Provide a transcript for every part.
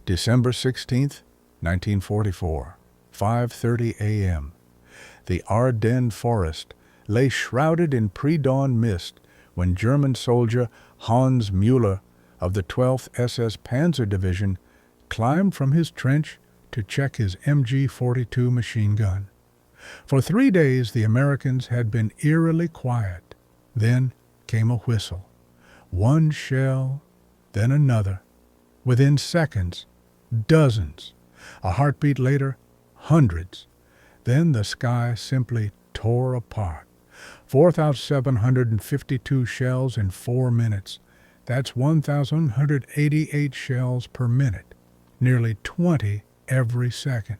December 16th, 1944, 5:30 a.m. The Ardennes forest lay shrouded in pre-dawn mist when German soldier Hans Müller of the 12th SS Panzer Division climbed from his trench to check his MG-42 machine gun. For 3 days the Americans had been eerily quiet. Then came a whistle. One shell, then another. Within seconds, dozens. A heartbeat later, hundreds. Then the sky simply tore apart. 4,752 shells in 4 minutes. That's 1,188 shells per minute. Nearly 20 every second.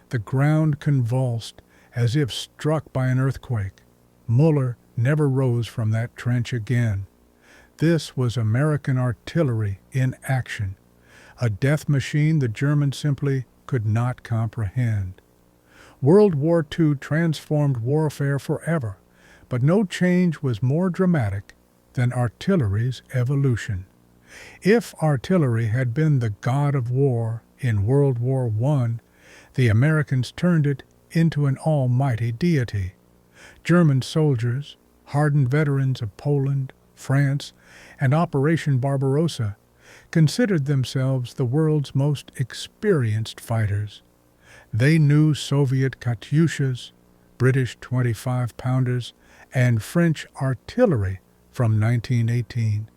The ground convulsed as if struck by an earthquake. Müller never rose from that trench again. This was American artillery in action, a death machine the Germans simply could not comprehend. World War II transformed warfare forever, but no change was more dramatic than artillery's evolution. If artillery had been the god of war in World War I, the Americans turned it into an almighty deity. German soldiers, hardened veterans of Poland, France, and Operation Barbarossa, considered themselves the world's most experienced fighters. They knew Soviet Katyushas, British 25-pounders, and French artillery from 1918.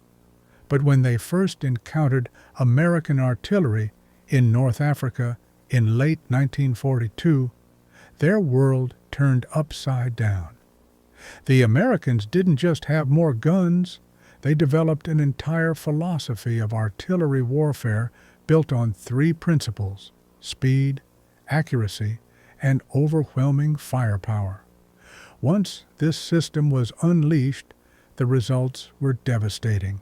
But when they first encountered American artillery in North Africa in late 1942, their world turned upside down. The Americans didn't just have more guns, they developed an entire philosophy of artillery warfare built on 3 principles: speed, accuracy, and overwhelming firepower. Once this system was unleashed, the results were devastating.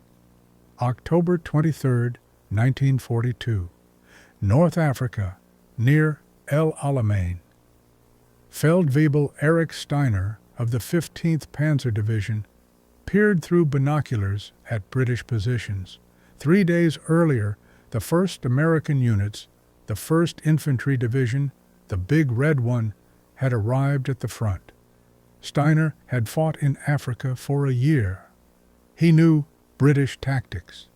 October 23, 1942, North Africa, near El Alamein. Feldwebel Erich Steiner of the 15th Panzer Division peered through binoculars at British positions. 3 days earlier, the 1st American units, the 1st Infantry Division, the Big Red One, had arrived at the front. Steiner had fought in Africa for a year. He knew British tactics: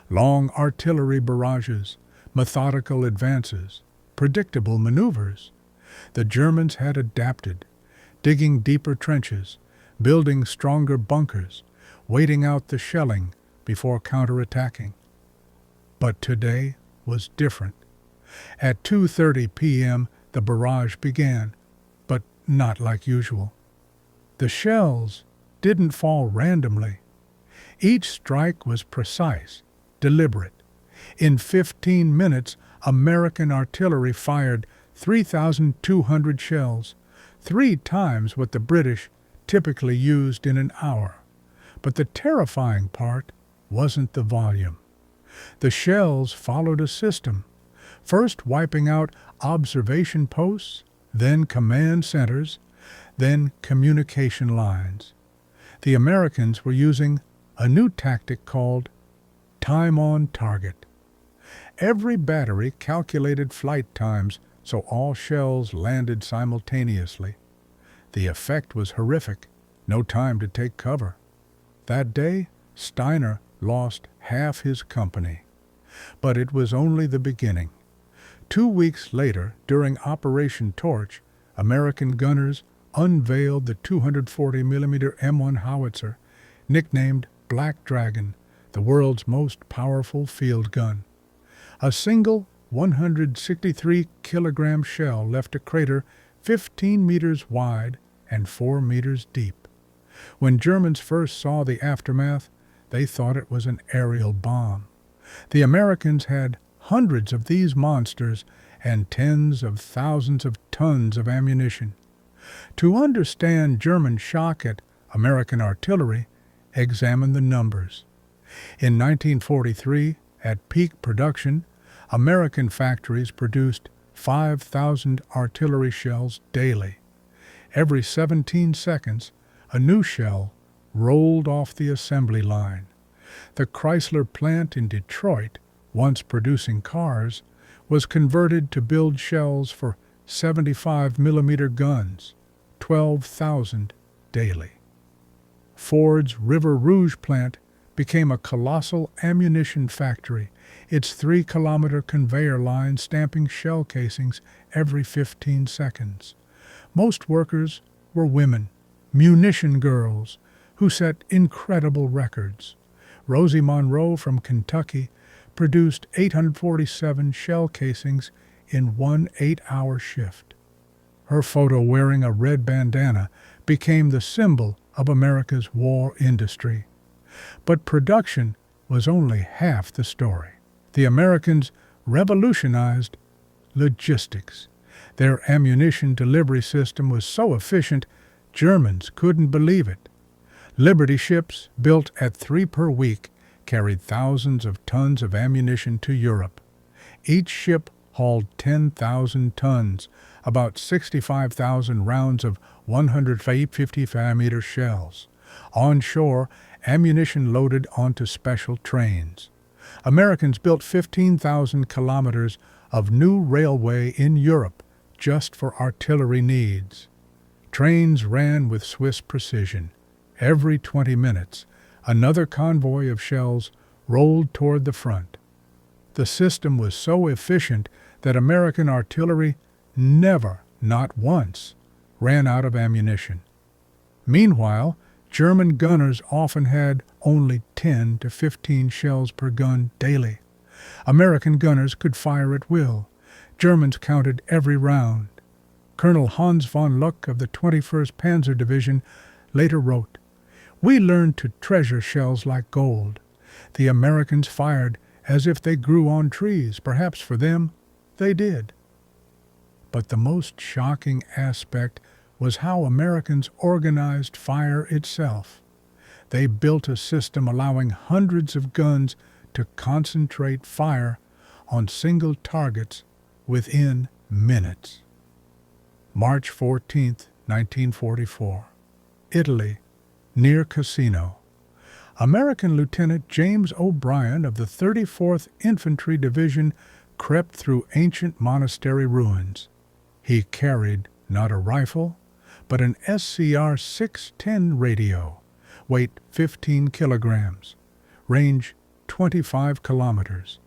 long artillery barrages, methodical advances, predictable maneuvers. The Germans had adapted, digging deeper trenches, building stronger bunkers, waiting out the shelling before counterattacking. But today was different. At 2:30 p.m. the barrage began, but not like usual. The shells didn't fall randomly. Each strike was precise, deliberate. In 15 minutes, American artillery fired 3,200 shells, 3 times what the British typically used in an hour. But the terrifying part wasn't the volume. The shells followed a system, first wiping out observation posts, then command centers, then communication lines. The Americans were using a new tactic called time on target. Every battery calculated flight times so all shells landed simultaneously. The effect was horrific. No time to take cover. That day, Steiner lost half his company. But it was only the beginning. 2 weeks later, during Operation Torch, American gunners unveiled the 240mm M1 howitzer, nicknamed Black Dragon, the world's most powerful field gun. A single 163-kilogram shell left a crater 15 meters wide and 4 meters deep. When Germans first saw the aftermath, they thought it was an aerial bomb. The Americans had hundreds of these monsters and tens of thousands of tons of ammunition. To understand German shock at American artillery, examine the numbers. In 1943, at peak production, American factories produced 5,000 artillery shells daily. Every 17 seconds, a new shell rolled off the assembly line. The Chrysler plant in Detroit once producing cars, was converted to build shells for 75-millimeter guns, 12,000 daily. Ford's River Rouge plant became a colossal ammunition factory, its 3-kilometer conveyor line stamping shell casings every 15 seconds. Most workers were women, munition girls, who set incredible records. Rosie Monroe from Kentucky produced 847 shell casings in one 8-hour shift. Her photo wearing a red bandana became the symbol of America's war industry. But production was only half the story. The Americans revolutionized logistics. Their ammunition delivery system was so efficient, Germans couldn't believe it. Liberty ships, built at 3 per week, carried thousands of tons of ammunition to Europe. Each ship hauled 10,000 tons, about 65,000 rounds of 150-millimeter shells. On shore, ammunition loaded onto special trains. Americans built 15,000 kilometers of new railway in Europe just for artillery needs. Trains ran with Swiss precision. Every 20 minutes, another convoy of shells rolled toward the front. The system was so efficient that American artillery never, not once, ran out of ammunition. Meanwhile, German gunners often had only 10 to 15 shells per gun daily. American gunners could fire at will. Germans counted every round. Colonel Hans von Luck of the 21st Panzer Division later wrote, "We learned to treasure shells like gold. The Americans fired as if they grew on trees. Perhaps for them, they did." But the most shocking aspect was how Americans organized fire itself. They built a system allowing hundreds of guns to concentrate fire on single targets within minutes. March 14, 1944. Italy, near Cassino. American Lieutenant James O'Brien of the 34th Infantry Division crept through ancient monastery ruins. He carried not a rifle, but an SCR-610 radio, weight 15 kilograms, range 25 kilometers.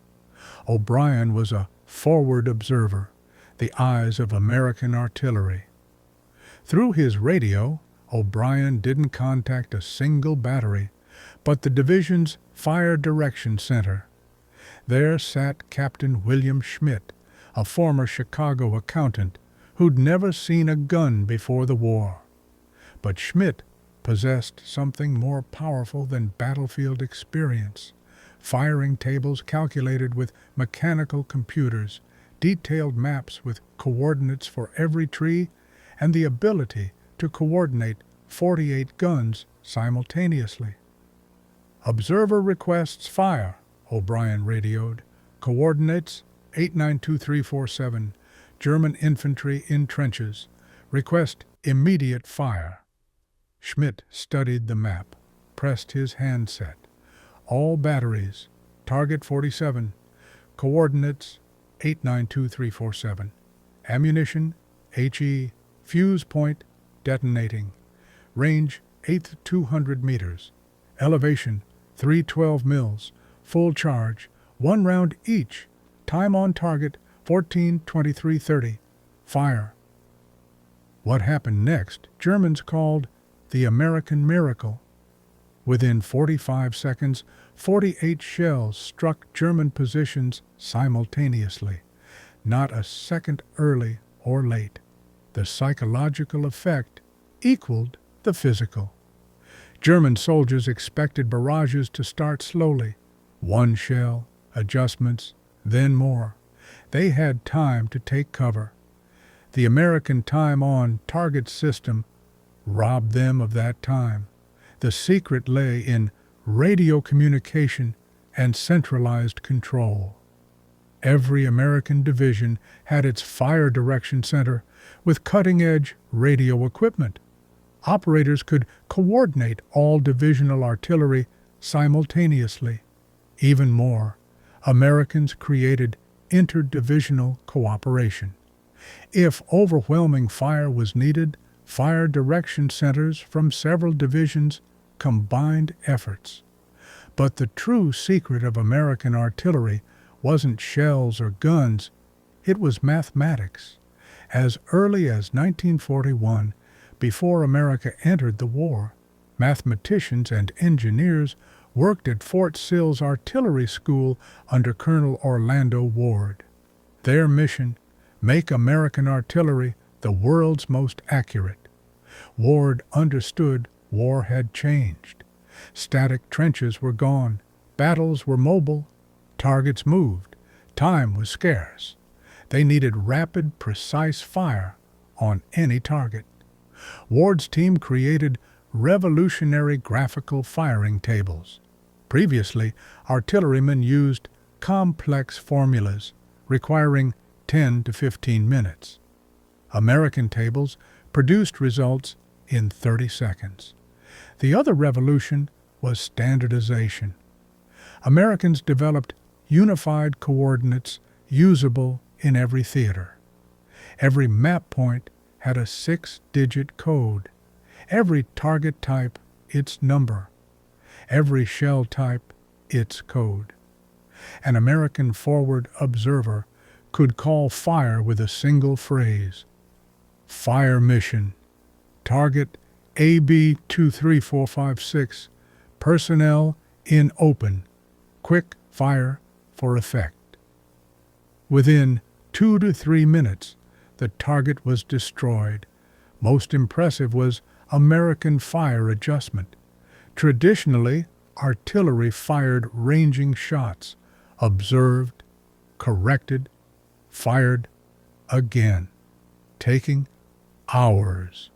O'Brien was a forward observer, the eyes of American artillery. Through his radio, O'Brien didn't contact a single battery, but the division's Fire Direction Center. There sat Captain William Schmidt, a former Chicago accountant who'd never seen a gun before the war. But Schmidt possessed something more powerful than battlefield experience: firing tables calculated with mechanical computers, detailed maps with coordinates for every tree, and the ability to coordinate 48 guns simultaneously. "Observer requests fire," O'Brien radioed. "Coordinates 892347. German infantry in trenches. Request immediate fire." Schmidt studied the map, pressed his handset. "All batteries. Target 47. Coordinates 892347. Ammunition HE. Fuse point detonating. Range 8,200 meters. Elevation 312 mils. Full charge. 1 round each. Time on target 14:23:30. Fire." What happened next, Germans called the American miracle. Within 45 seconds, 48 shells struck German positions simultaneously, not a second early or late. The psychological effect equaled the physical. German soldiers expected barrages to start slowly. 1 shell, adjustments, then more. They had time to take cover. The American time on target system robbed them of that time. The secret lay in radio communication and centralized control. Every American division had its Fire Direction Center with cutting-edge radio equipment. Operators could coordinate all divisional artillery simultaneously. Even more, Americans created interdivisional cooperation. If overwhelming fire was needed, fire direction centers from several divisions combined efforts. But the true secret of American artillery wasn't shells or guns, it was mathematics. As early as 1941, before America entered the war, mathematicians and engineers worked at Fort Sill's Artillery School under Colonel Orlando Ward. Their mission: make American artillery the world's most accurate. Ward understood war had changed. Static trenches were gone, battles were mobile, targets moved, time was scarce. They needed rapid, precise fire on any target. Ward's team created revolutionary graphical firing tables. Previously, artillerymen used complex formulas requiring 10 to 15 minutes. American tables produced results in 30 seconds. The other revolution was standardization. Americans developed unified coordinates usable in every theater. Every map point had a 6-digit code. Every target type, its number. Every shell type, its code. An American forward observer could call fire with a single phrase. Fire mission. Target AB 23456. Personnel in open. Quick fire for effect. Within 2 to 3 minutes, the target was destroyed. Most impressive was American fire adjustment. Traditionally, artillery fired ranging shots, observed, corrected, fired again, taking hours.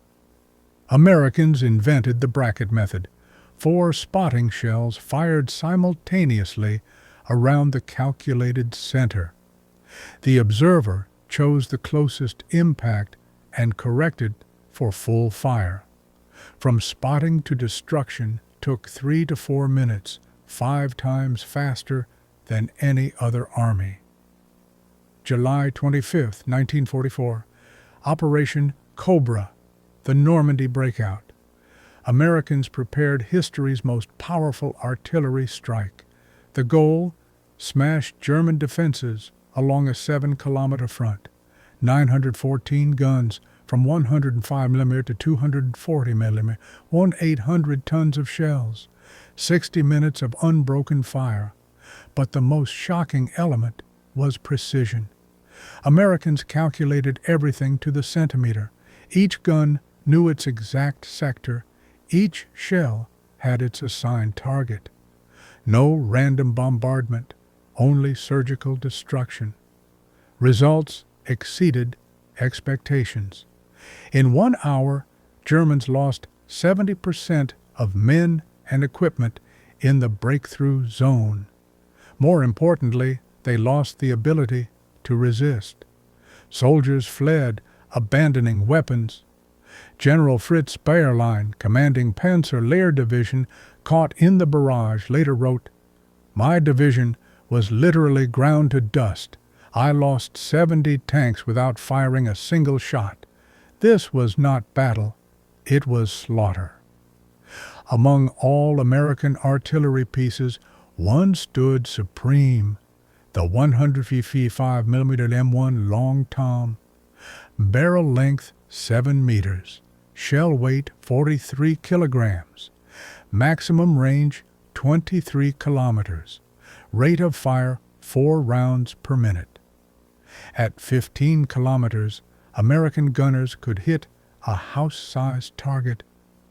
Americans invented the bracket method. 4 spotting shells fired simultaneously around the calculated center. The observer chose the closest impact and corrected for full fire. From spotting to destruction took 3 to 4 minutes, 5 times faster than any other army. July 25, 1944, Operation Cobra, the Normandy breakout. Americans prepared history's most powerful artillery strike. The goal: smash German defenses along a 7-kilometer front. 914 guns from 105mm to 240mm, 1,800 tons of shells, 60 minutes of unbroken fire. But the most shocking element was precision. Americans calculated everything to the centimeter. Each gun knew its exact sector. Each shell had its assigned target. No random bombardment, only surgical destruction. Results exceeded expectations. In 1 hour, Germans lost 70% of men and equipment in the breakthrough zone. More importantly, they lost the ability to resist. Soldiers fled, abandoning weapons. General Fritz Bayerlein, commanding Panzer Lehr Division, caught in the barrage, later wrote, "My division was literally ground to dust. I lost 70 tanks without firing a single shot. This was not battle, it was slaughter." Among all American artillery pieces, one stood supreme: the 155mm M1 Long Tom. Barrel length 7 meters, shell weight 43 kilograms, maximum range 23 kilometers, rate of fire 4 rounds per minute. At 15 kilometers, American gunners could hit a house-sized target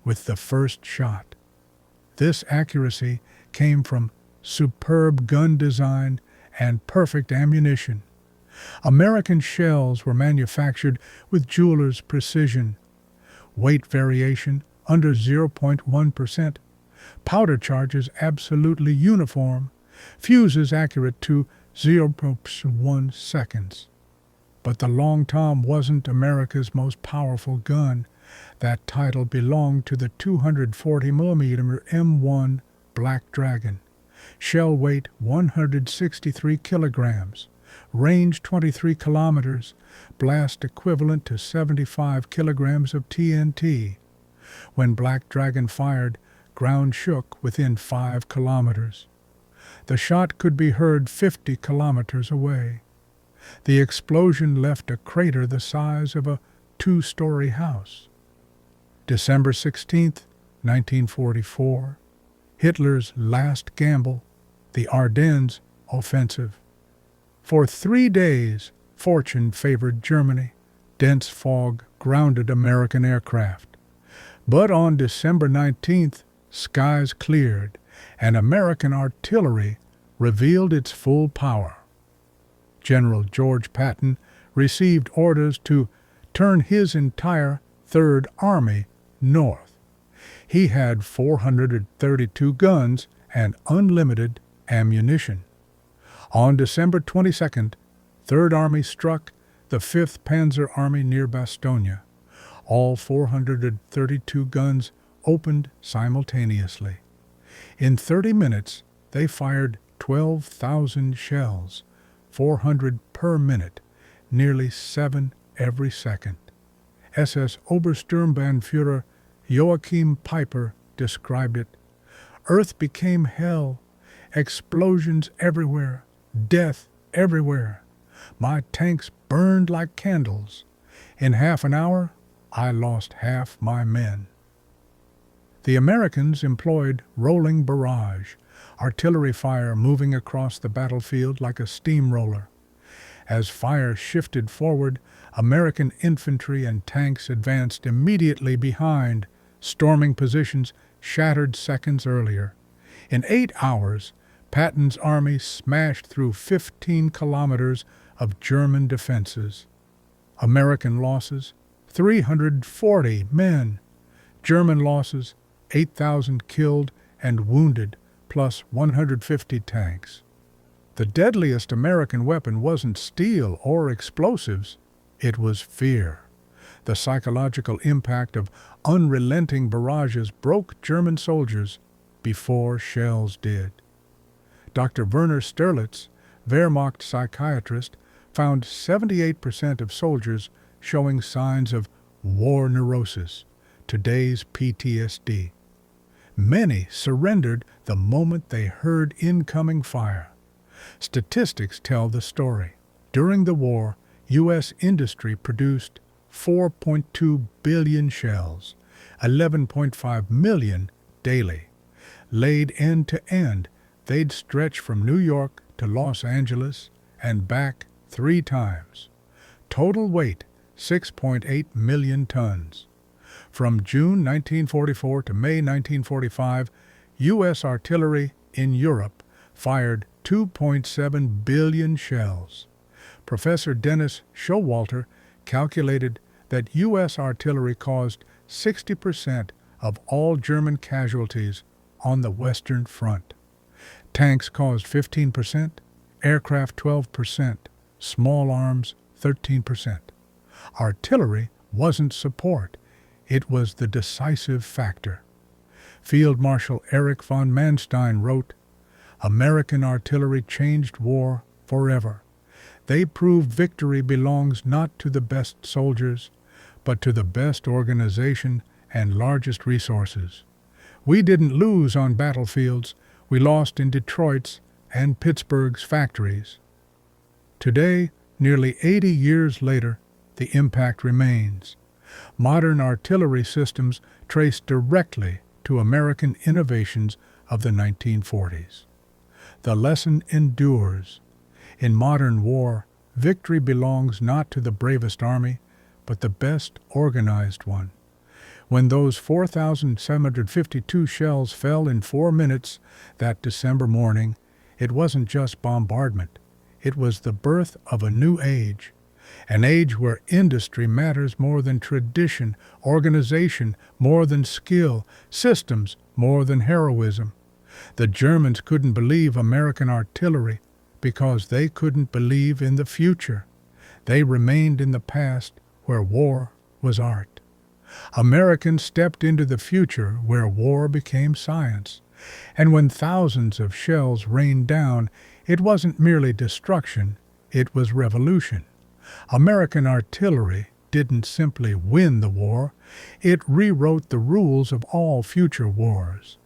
with the first shot. This accuracy came from superb gun design and perfect ammunition. American shells were manufactured with jeweler's precision. Weight variation under 0.1%. Powder charges absolutely uniform. Fuses accurate to 0.1 seconds. But the Long Tom wasn't America's most powerful gun. That title belonged to the 240mm M1 Black Dragon. shell weight 163 kilograms, range 23 kilometers, blast equivalent to 75 kilograms of TNT. When Black Dragon fired, ground shook within 5 kilometers. The shot could be heard 50 kilometers away. The explosion left a crater the size of a 2-story house. December 16, 1944, Hitler's last gamble, the Ardennes offensive. For 3 days, fortune favored Germany. Dense fog grounded American aircraft. But on December 19th, skies cleared, and American artillery revealed its full power. General George Patton received orders to turn his entire Third Army north. He had 432 guns and unlimited ammunition. On December 22nd, Third Army struck the 5th Panzer Army near Bastogne. All 432 guns opened simultaneously. In 30 minutes, they fired 12,000 shells, 400 per minute, nearly 7 every second. SS Obersturmbannführer Joachim Peiper described it. Earth became hell, explosions everywhere, death everywhere. My tanks burned like candles. In half an hour, I lost half my men. The Americans employed rolling barrage, artillery fire moving across the battlefield like a steamroller. As fire shifted forward, American infantry and tanks advanced immediately behind, storming positions shattered seconds earlier. In 8 hours, Patton's army smashed through 15 kilometers of German defenses. American losses, 340 men. German losses, 8,000 killed and wounded, plus 150 tanks. The deadliest American weapon wasn't steel or explosives, it was fear. The psychological impact of unrelenting barrages broke German soldiers before shells did. Dr. Werner Sterlitz, Wehrmacht psychiatrist, found 78% of soldiers showing signs of war neurosis, today's PTSD. Many surrendered the moment they heard incoming fire. Statistics tell the story. During the war, U.S. industry produced 4.2 billion shells, 11.5 million daily. Laid end to end, they'd stretch from New York to Los Angeles and back 3 times. Total weight, 6.8 million tons. From June 1944 to May 1945, U.S. artillery in Europe fired 2.7 billion shells. Professor Dennis Showalter calculated that U.S. artillery caused 60% of all German casualties on the Western Front. Tanks caused 15%, aircraft 12%, small arms 13%. Artillery wasn't support, it was the decisive factor. Field Marshal Erich von Manstein wrote, "American artillery changed war forever. They proved victory belongs not to the best soldiers, but to the best organization and largest resources. We didn't lose on battlefields, we lost in Detroit's and Pittsburgh's factories." Today, nearly 80 years later, the impact remains. Modern artillery systems trace directly to American innovations of the 1940s. The lesson endures. In modern war, victory belongs not to the bravest army, but the best organized one. When those 4,752 shells fell in 4 minutes that December morning, it wasn't just bombardment. It was the birth of a new age, an age where industry matters more than tradition, organization more than skill, systems more than heroism. The Germans couldn't believe American artillery because they couldn't believe in the future. They remained in the past where war was art. Americans stepped into the future where war became science. And when thousands of shells rained down, it wasn't merely destruction, it was revolution. American artillery didn't simply win the war, it rewrote the rules of all future wars.